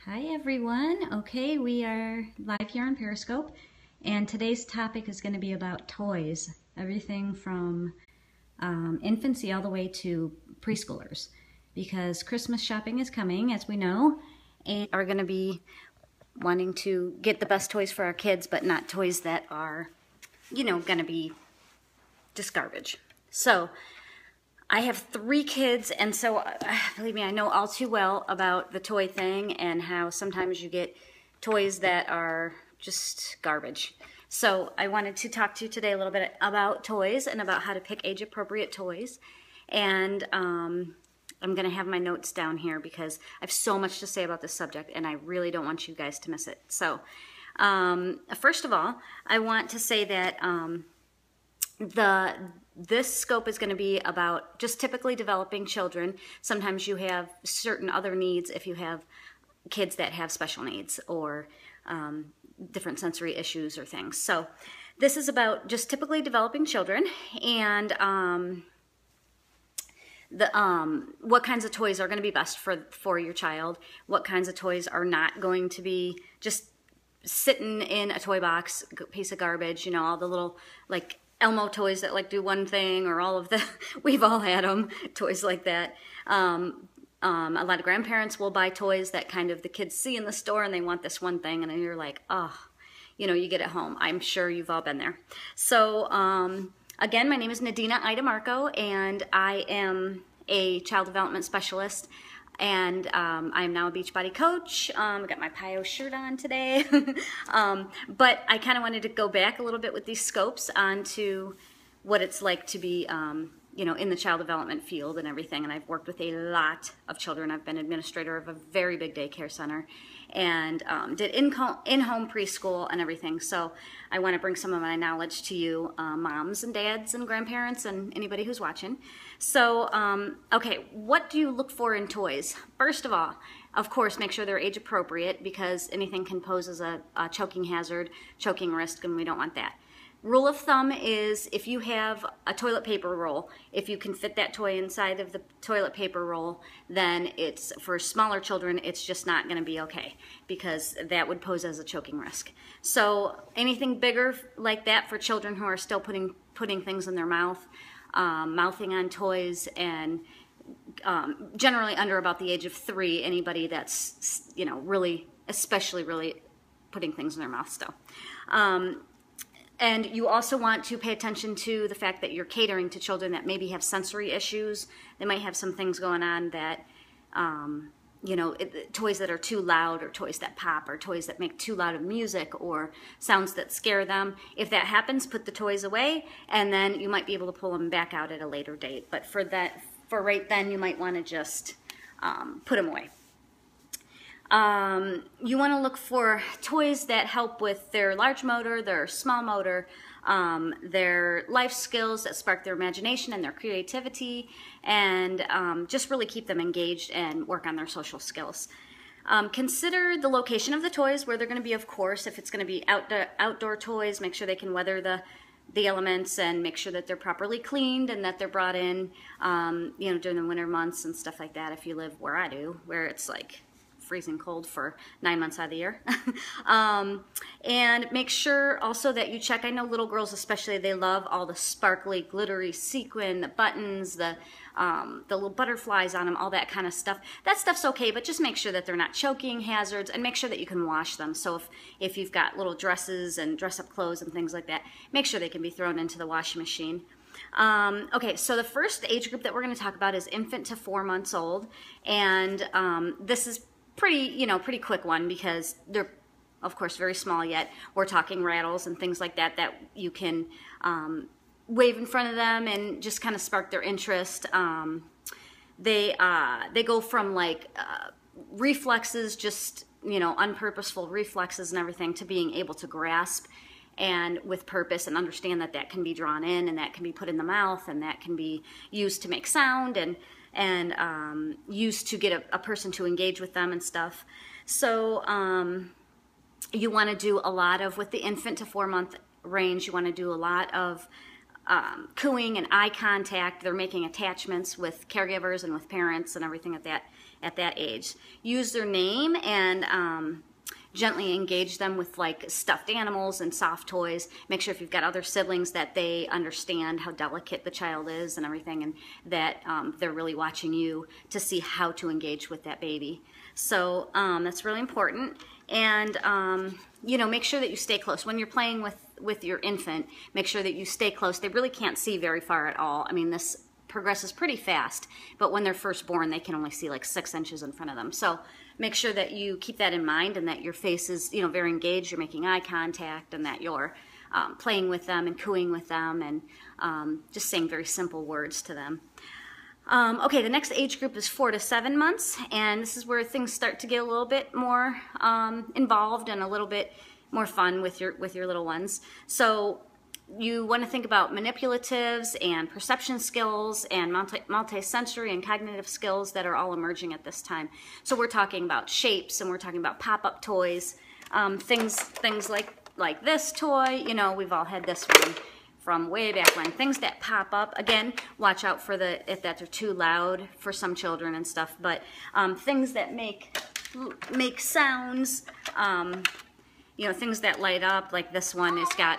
Hi everyone. Okay, we are live here on Periscope, and today's topic is going to be about toys. Everything from infancy all the way to preschoolers, because Christmas shopping is coming, as we know, and are going to be wanting to get the best toys for our kids, but not toys that are, going to be just garbage. So I have 3 kids, and so believe me, I know all too well about the toy thing and how sometimes you get toys that are just garbage. So I wanted to talk to you today a little bit about toys and about how to pick age-appropriate toys. And I'm going to have my notes down here because I have so much to say about this subject, and I really don't want you guys to miss it. So first of all, I want to say that this scope is going to be about just typically developing children. Sometimes you have certain other needs if you have kids that have special needs or different sensory issues or things. So this is about just typically developing children and what kinds of toys are going to be best for your child, what kinds of toys are not going to be just sitting in a toy box, piece of garbage, all the little like Elmo toys that like do one thing, or all of the, we've all had them, toys like that. A lot of grandparents will buy toys that kind of the kids see in the store and they want this one thing, and then you're like, oh, you get it home. I'm sure you've all been there. So again, my name is Nadina Ida Marco, and I am a child development specialist. And I'm now a Beachbody coach. I got my PIO shirt on today. But I kind of wanted to go back a little bit with these scopes onto what it's like to be, in the child development field and everything. And I've worked with a lot of children. I've been administrator of a very big daycare center and did in-home preschool and everything. So I want to bring some of my knowledge to you, moms and dads and grandparents and anybody who's watching. So, okay, what do you look for in toys? First of all, of course, make sure they're age appropriate, because anything can pose as a choking hazard, choking risk, and we don't want that. Rule of thumb is if you have a toilet paper roll, if you can fit that toy inside of the toilet paper roll, then it's, for smaller children, it's just not going to be okay, because that would pose as a choking risk. So anything bigger like that for children who are still putting things in their mouth, mouthing on toys, and generally under about the age of 3, anybody that's, really, especially really putting things in their mouth still. And you also want to pay attention to the fact that you're catering to children that maybe have sensory issues. They might have some things going on that, toys that are too loud, or toys that pop, or toys that make too loud of music, or sounds that scare them. If that happens, put the toys away, and then you might be able to pull them back out at a later date. But for right then, you might want to just put them away. You want to look for toys that help with their large motor, their small motor, their life skills that spark their imagination and their creativity, and just really keep them engaged and work on their social skills. Consider the location of the toys, where they're going to be, of course. If it's going to be outdoor toys, make sure they can weather the elements, and make sure that they're properly cleaned and that they're brought in, during the winter months and stuff like that. If you live where I do, where it's like freezing cold for 9 months out of the year. And make sure also that you check, I know little girls especially, they love all the sparkly, glittery sequin, the buttons, the little butterflies on them, all that kind of stuff. That stuff's okay, but just make sure that they're not choking hazards, and make sure that you can wash them. So if you've got little dresses and dress-up clothes and things like that, make sure they can be thrown into the washing machine. Okay, so the first age group that we're going to talk about is infant to 4 months old, and this is pretty quick one, because they're, of course, very small yet. We're talking rattles and things like that you can wave in front of them and just kind of spark their interest. They go from like reflexes, just unpurposeful reflexes and everything, to being able to grasp and with purpose, and understand that can be drawn in, and that can be put in the mouth, and that can be used to make sound, and used to get a person to engage with them and stuff. So you want to do a lot of, with the infant to 4 month range, you want to do a lot of cooing and eye contact. They're making attachments with caregivers and with parents and everything like that. at that age. Use their name and gently engage them with like stuffed animals and soft toys. Make sure if you've got other siblings that they understand how delicate the child is and everything, and that they're really watching you to see how to engage with that baby. So that's really important. And you know, make sure that you stay close when you're playing with your infant. Make sure that you stay close. They really can't see very far at all. I mean, this progresses pretty fast, but when they're first born, they can only see like 6 inches in front of them. So make sure that you keep that in mind, and that your face is, you know, very engaged. You're making eye contact, and that you're playing with them and cooing with them, and just saying very simple words to them. Okay, the next age group is 4 to 7 months, and this is where things start to get a little bit more involved and a little bit more fun with your little ones. So you want to think about manipulatives and perception skills and multi-sensory and cognitive skills that are all emerging at this time. So we're talking about shapes, and we're talking about pop-up toys, things like this toy. You know, we've all had this one from way back when. Things that pop up. Again, watch out for if that they're too loud for some children and stuff. But things that make sounds. You know, things that light up, like this one. It's got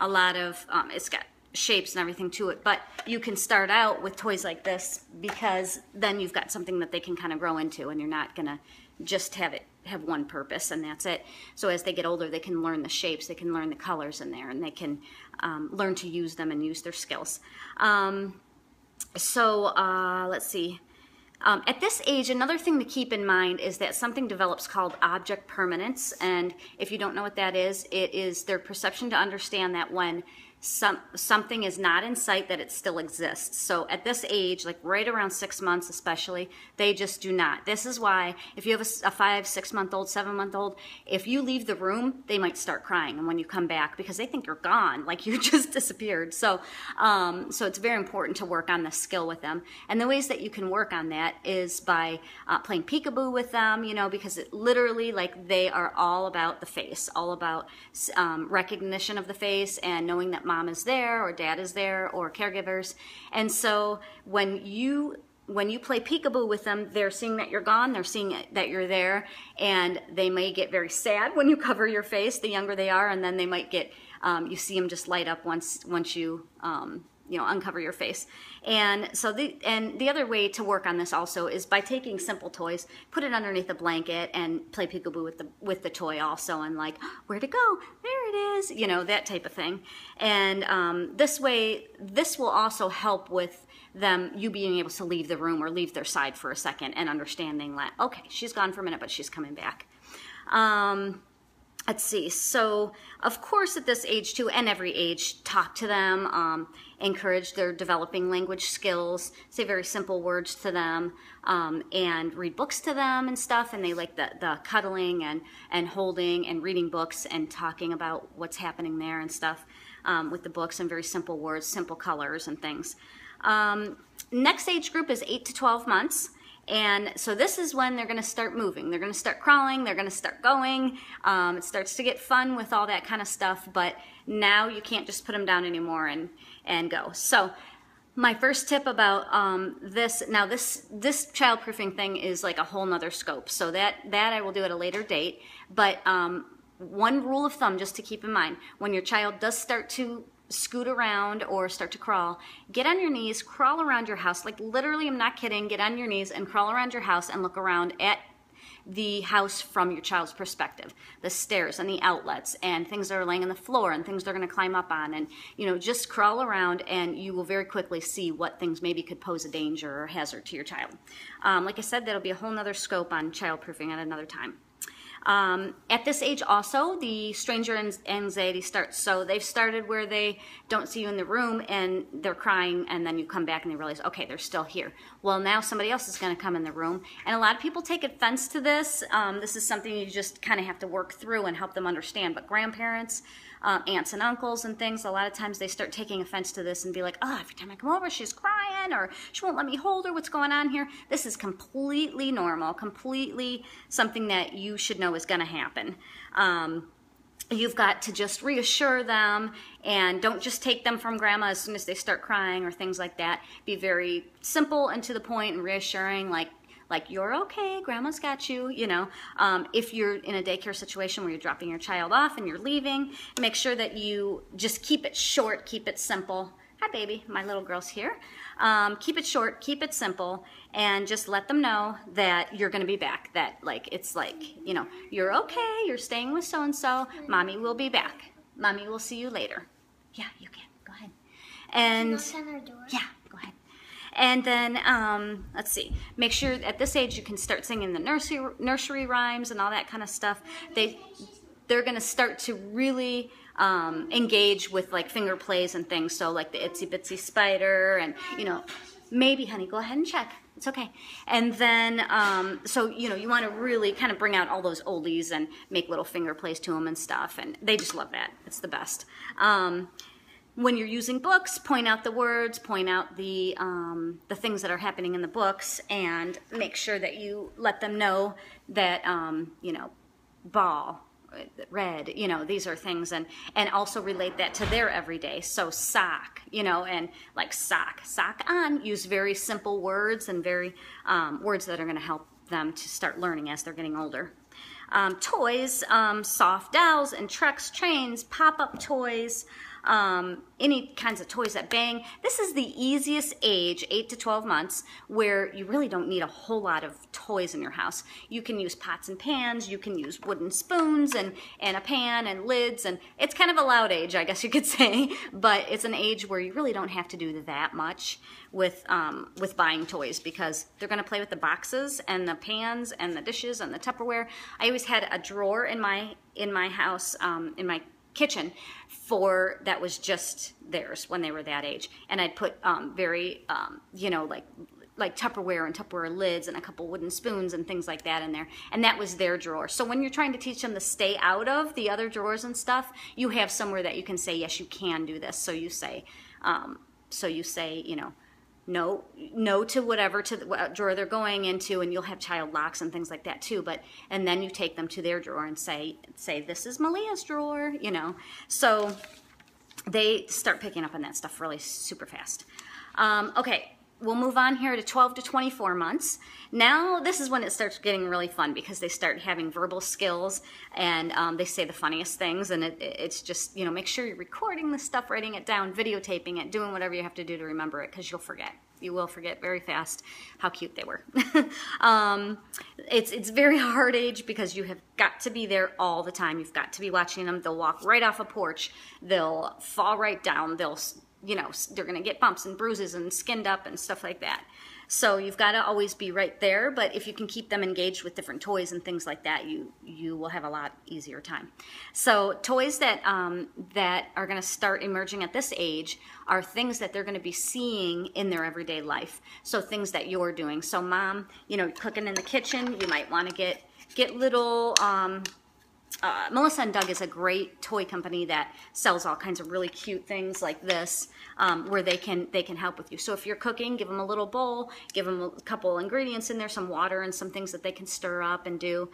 a lot of, it's got shapes and everything to it, but you can start out with toys like this, because then you've got something that they can kind of grow into, and you're not gonna just have one purpose and that's it. So as they get older, they can learn the shapes, they can learn the colors in there, and they can learn to use them and use their skills. Let's see. At this age, another thing to keep in mind is that something develops called object permanence, and if you don't know what that is, it is their perception to understand that when something is not in sight, that it still exists. So at this age, like right around 6 months especially, they just do not. This is why if you have a 5, 6 month old, 7 month old, if you leave the room, they might start crying, and when you come back, because they think you're gone, like you just disappeared. So so it's very important to work on this skill with them. And the ways that you can work on that is by playing peekaboo with them, you know, because it literally, like, they are all about the face, all about recognition of the face and knowing that mom is there or dad is there or caregivers. And so when you play peekaboo with them, they're seeing that you're gone, they're seeing that you're there, and they may get very sad when you cover your face, the younger they are, and then they might get, you see them just light up once you uncover your face. And so the other way to work on this also is by taking simple toys, put it underneath a blanket, and play peekaboo with the toy also, and like, where'd it go? There it is, you know, that type of thing. And this way, this will also help with you being able to leave the room or leave their side for a second, and understanding that, okay, she's gone for a minute, but she's coming back. Let's see. So, of course, at this age too, and every age, talk to them, encourage their developing language skills, say very simple words to them, and read books to them and stuff. And they like the cuddling and holding and reading books and talking about what's happening there and stuff with the books, and very simple words, simple colors and things. Next age group is 8 to 12 months. And so this is when they're going to start moving. They're going to start crawling. They're going to start going. It starts to get fun with all that kind of stuff. But now you can't just put them down anymore and go. So my first tip about this child-proofing thing is like a whole nother scope. So that I will do at a later date. But one rule of thumb just to keep in mind, when your child does start to scoot around or start to crawl, get on your knees, crawl around your house. Like literally, I'm not kidding, get on your knees and crawl around your house and look around at the house from your child's perspective. The stairs and the outlets and things that are laying on the floor and things they're going to climb up on. And, you know, just crawl around, and you will very quickly see what things maybe could pose a danger or hazard to your child. Like I said, that'll be a whole nother scope on child-proofing at another time. At this age also, the stranger anxiety starts. So they've started where they don't see you in the room and they're crying, and then you come back and they realize, okay, they're still here. Well, now somebody else is going to come in the room. And a lot of people take offense to this. This is something you just kind of have to work through and help them understand. But grandparents, aunts and uncles and things, a lot of times they start taking offense to this and be like, oh, every time I come over, she's crying, or she won't let me hold her. What's going on here? This is completely normal, completely something that you should know is going to happen. You've got to just reassure them, and don't just take them from grandma as soon as they start crying or things like that. Be very simple and to the point and reassuring, like, like, you're okay, grandma's got you, you know. If you're in a daycare situation where you're dropping your child off and you're leaving, make sure that you just keep it short, keep it simple. Hi, baby, my little girl's here. Keep it short, keep it simple, and just let them know that you're going to be back. That, like, it's like, you know, you're okay, you're staying with so-and-so, mommy will be back. Mommy will see you later. Yeah, you can. Go ahead. And knock on our door? Yeah, go ahead. And then, let's see, make sure at this age you can start singing the nursery rhymes and all that kind of stuff. They're going to start to really engage with, like, finger plays and things. So, like, the Itsy Bitsy Spider and, you know, maybe, honey, go ahead and check. It's okay. And then, so, you know, you want to really kind of bring out all those oldies and make little finger plays to them and stuff. And they just love that. It's the best. When you're using books, point out the words, point out the things that are happening in the books, and make sure that you let them know that, you know, ball, red, you know, these are things, and also relate that to their everyday. So sock, you know, and like sock on, use very simple words and very words that are going to help them to start learning as they're getting older. Toys, soft dolls and trucks, trains, pop-up toys, any kinds of toys that bang. This is the easiest age, 8 to 12 months, where you really don't need a whole lot of toys in your house. You can use pots and pans, you can use wooden spoons and a pan and lids, and it's kind of a loud age, I guess you could say, but it's an age where you really don't have to do that much with buying toys, because they're going to play with the boxes and the pans and the dishes and the Tupperware. I always had a drawer in my house, in my kitchen, that was just theirs when they were that age, and I'd put very you know, like Tupperware and Tupperware lids and a couple wooden spoons and things like that in there, and that was their drawer. So when you're trying to teach them to stay out of the other drawers and stuff, you have somewhere that you can say, yes, you can do this. So you say, you know, no to whatever, to the drawer they're going into, and you'll have child locks and things like that too. And then you take them to their drawer and say, this is Malia's drawer, you know. So they start picking up on that stuff really super fast. Okay. We'll move on here to 12 to 24 months. Now, this is when it starts getting really fun, because they start having verbal skills, and they say the funniest things, and it's just, you know, make sure you're recording the stuff, writing it down, videotaping it, doing whatever you have to do to remember it, because you'll forget. You will forget very fast how cute they were. It's very hard age, because you have got to be there all the time. You've got to be watching them. They'll walk right off a porch. They'll fall right down. They'll, you know, they're going to get bumps and bruises and skinned up and stuff like that. So you've got to always be right there, but if you can keep them engaged with different toys and things like that, you will have a lot easier time. So toys that are going to start emerging at this age are things that they're going to be seeing in their everyday life. So things that you're doing. So mom, you know, cooking in the kitchen, you might want to get little... Melissa and Doug is a great toy company that sells all kinds of really cute things like this, where they can help with you. So if you're cooking, give them a little bowl, give them a couple ingredients in there, some water and some things that they can stir up and do.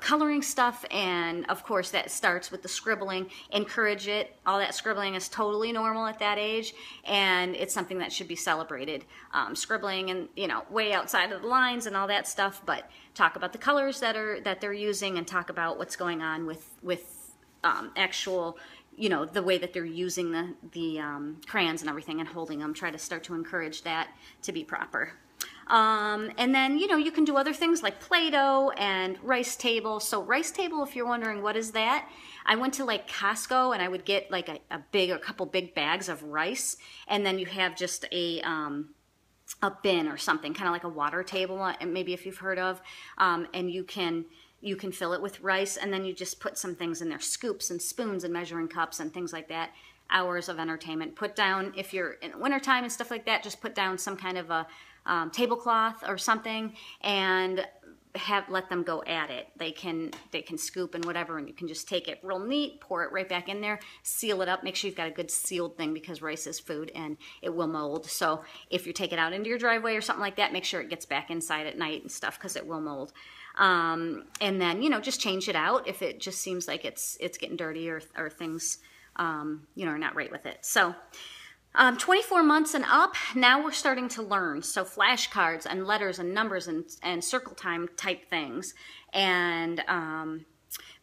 Coloring stuff, and of course that starts with the scribbling. Encourage it. All that scribbling is totally normal at that age, and it's something that should be celebrated. Scribbling and, you know, way outside of the lines and all that stuff, but talk about the colors that they're using, and talk about what's going on with actual, you know, the way that they're using the crayons and everything and holding them. Try to start to encourage that to be proper. And then, you know, you can do other things like Play-Doh and rice table. So rice table, if you're wondering what is that, I went to like Costco and I would get like a couple big bags of rice, and then you have just a bin or something, kind of like a water table, maybe if you've heard of, and you can fill it with rice, and then you just put some things in there, scoops and spoons and measuring cups and things like that. Hours of entertainment. Put down, if you're in wintertime and stuff like that, just put down some kind of a tablecloth or something, and let them go at it. They can scoop and whatever, and you can just take it real neat, pour it right back in there, seal it up. Make sure you've got a good sealed thing, because rice is food and it will mold. So if you take it out into your driveway or something like that, make sure it gets back inside at night and stuff, because it will mold. And then, you know, just change it out if it just seems like it's getting dirty or things, you know, are not right with it. So 24 months and up, now we're starting to learn. So flashcards and letters and numbers and circle time type things, and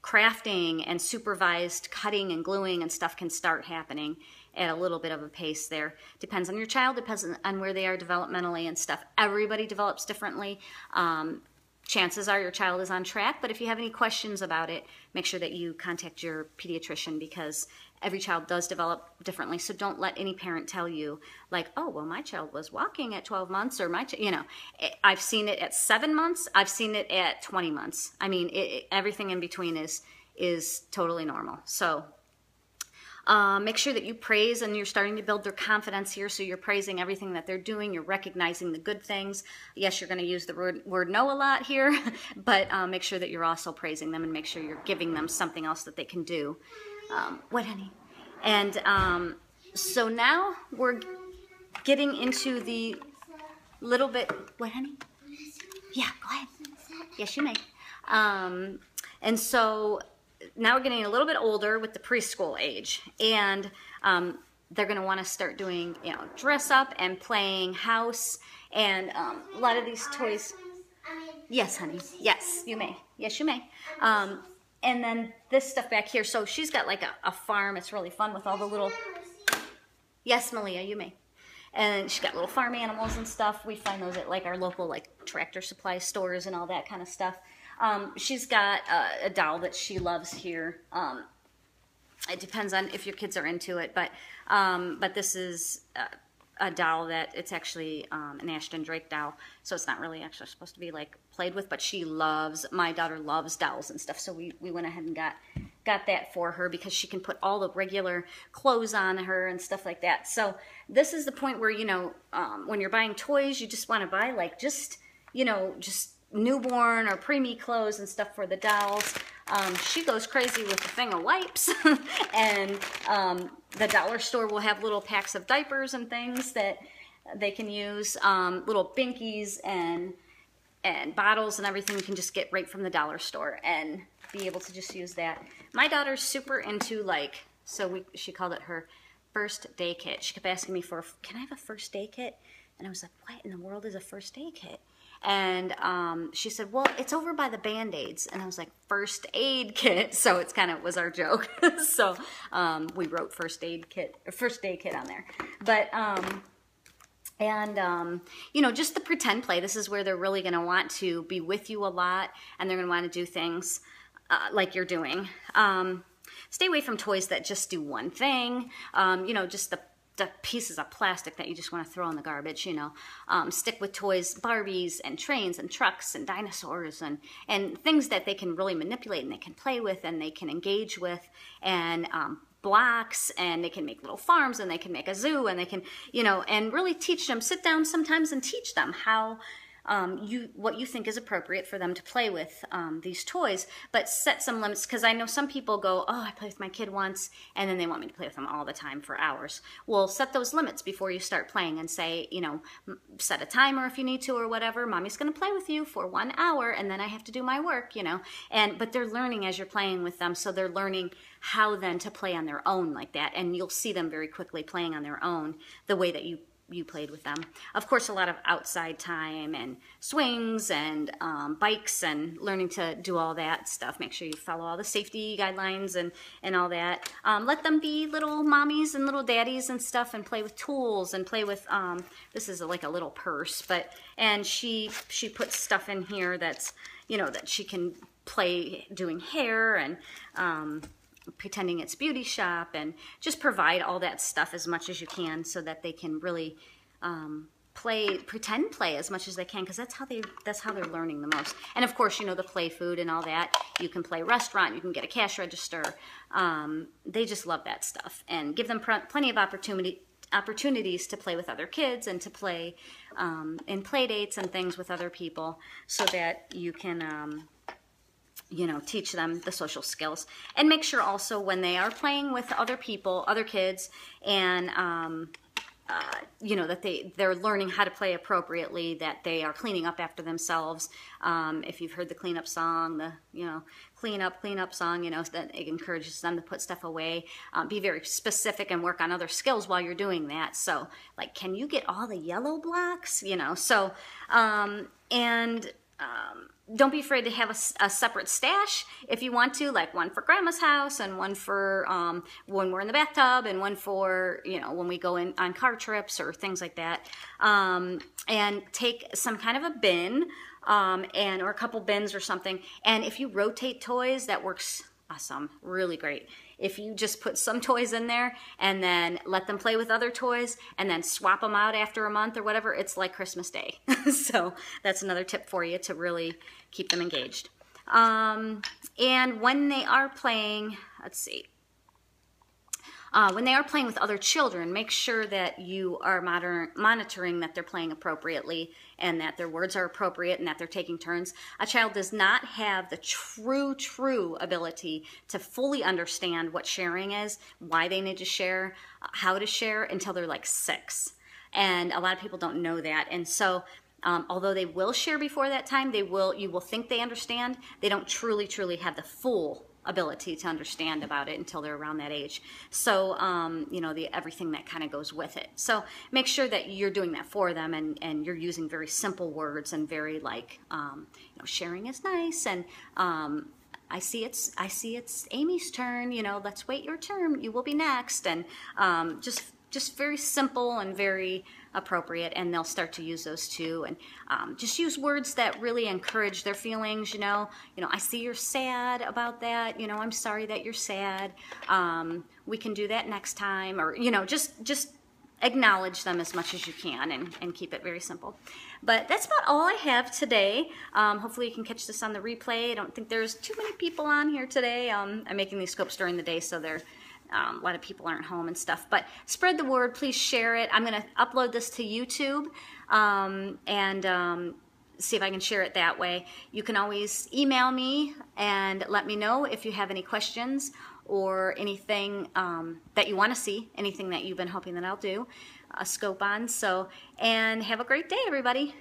crafting and supervised cutting and gluing and stuff can start happening at a little bit of a pace there. Depends on your child, depends on where they are developmentally and stuff. Everybody develops differently. Chances are your child is on track, but if you have any questions about it, make sure that you contact your pediatrician, because every child does develop differently. So don't let any parent tell you, like, oh, well, my child was walking at 12 months, or I've seen it at 7 months, I've seen it at 20 months. I mean, everything in between is totally normal. So make sure that you praise, and you're starting to build their confidence here. So you're praising everything that they're doing. You're recognizing the good things. Yes, you're going to use the word no a lot here, but make sure that you're also praising them, and make sure you're giving them something else that they can do. What, honey? And so now we're getting into the little bit, what, honey? Yeah, go ahead. Yes, you may. And so now we're getting a little bit older with the preschool age, and they're going to want to start doing, dress up and playing house, and a lot of these toys. Yes, honey. Yes, you may. Yes, you may. And then this stuff back here. So she's got like a farm. It's really fun with all the little. Yes, Malia, you may. And she's got little farm animals and stuff. We find those at like our local like tractor supply stores and all that kind of stuff. She's got a doll that she loves here. It depends on if your kids are into it, but this is a doll that it's actually an Ashton Drake doll, so it's not really actually supposed to be like played with, but my daughter loves dolls and stuff, so we went ahead and got that for her, because she can put all the regular clothes on her and stuff like that. So this is the point where, when you're buying toys, you just want to buy like just newborn or preemie clothes and stuff for the dolls. She goes crazy with the thing of wipes, and the dollar store will have little packs of diapers and things that they can use, little binkies and bottles and everything you can just get right from the dollar store and be able to just use that. My daughter's super into she called it her first day kit. She kept asking me can I have a first day kit? And I was like, what in the world is a first aid kit? And she said, well, it's over by the Band-Aids. And I was like, first aid kit. So it's kind of was our joke. So we wrote first aid kit on there. But, just the pretend play. This is where they're really going to want to be with you a lot, and they're going to want to do things like you're doing. Stay away from toys that just do one thing. Just the pieces of plastic that you just want to throw in the garbage, stick with toys, Barbies and trains and trucks and dinosaurs and things that they can really manipulate and they can play with and they can engage with, and blocks, and they can make little farms, and they can make a zoo, and they can, and really teach them, sit down sometimes and teach them how what you think is appropriate for them to play with these toys, but set some limits, because I know some people go, oh, I played with my kid once, and then they want me to play with them all the time for hours. Well, set those limits before you start playing, and say, set a timer if you need to or whatever. Mommy's going to play with you for 1 hour, and then I have to do my work, but they're learning as you're playing with them, so they're learning how then to play on their own like that, and you'll see them very quickly playing on their own the way that you played with them. Of course, a lot of outside time and swings and bikes and learning to do all that stuff. Make sure you follow all the safety guidelines and all that. Let them be little mommies and little daddies and stuff, and play with tools and play with, this is like a little purse, and she puts stuff in here that's, that she can play doing hair and pretending it's beauty shop, and just provide all that stuff as much as you can so that they can really pretend play as much as they can, because that's how they're learning the most. And of course, the play food and all that. You can play restaurant, you can get a cash register. They just love that stuff, and give them plenty of opportunities to play with other kids and to play in play dates and things with other people, so that you can teach them the social skills. And make sure also when they are playing with other people, other kids, and you know, that they're learning how to play appropriately, that they are cleaning up after themselves. If you've heard the cleanup song, the, you know, clean up song, you know, that it encourages them to put stuff away. Be very specific and work on other skills while you're doing that. So, like, can you get all the yellow blocks? You know, so, don't be afraid to have a separate stash if you want to, like one for grandma's house and one for when we're in the bathtub and one for, you know, when we go on car trips or things like that. And take some kind of a bin or a couple bins or something. And if you rotate toys, that works awesome, really great. If you just put some toys in there and then let them play with other toys and then swap them out after a month or whatever, it's like Christmas Day. So that's another tip for you to really keep them engaged. And when they are playing, let's see. When they are playing with other children, make sure that you are monitoring that they're playing appropriately and that their words are appropriate and that they're taking turns. A child does not have the true ability to fully understand what sharing is, why they need to share, how to share until they're like 6. And a lot of people don't know that. And so although they will share before that time, you will think they understand. They don't truly have the full ability to understand about it until they're around that age. So, you know, everything that kind of goes with it. So make sure that you're doing that for them and you're using very simple words and very like, you know, sharing is nice and I see it's Amy's turn, you know, let's wait your turn, you will be next. And just very simple and very appropriate, and they'll start to use those too. And just use words that really encourage their feelings. You know, I see you're sad about that. You know, I'm sorry that you're sad. We can do that next time, or you know, just acknowledge them as much as you can and keep it very simple. But that's about all I have today. Hopefully you can catch this on the replay. I don't think there's too many people on here today. I'm making these scopes during the day, so they're a lot of people aren't home and stuff, but spread the word. Please share it. I'm going to upload this to YouTube and see if I can share it that way. You can always email me and let me know if you have any questions or anything that you want to see, anything that you've been hoping that I'll do a scope on. So, and have a great day, everybody.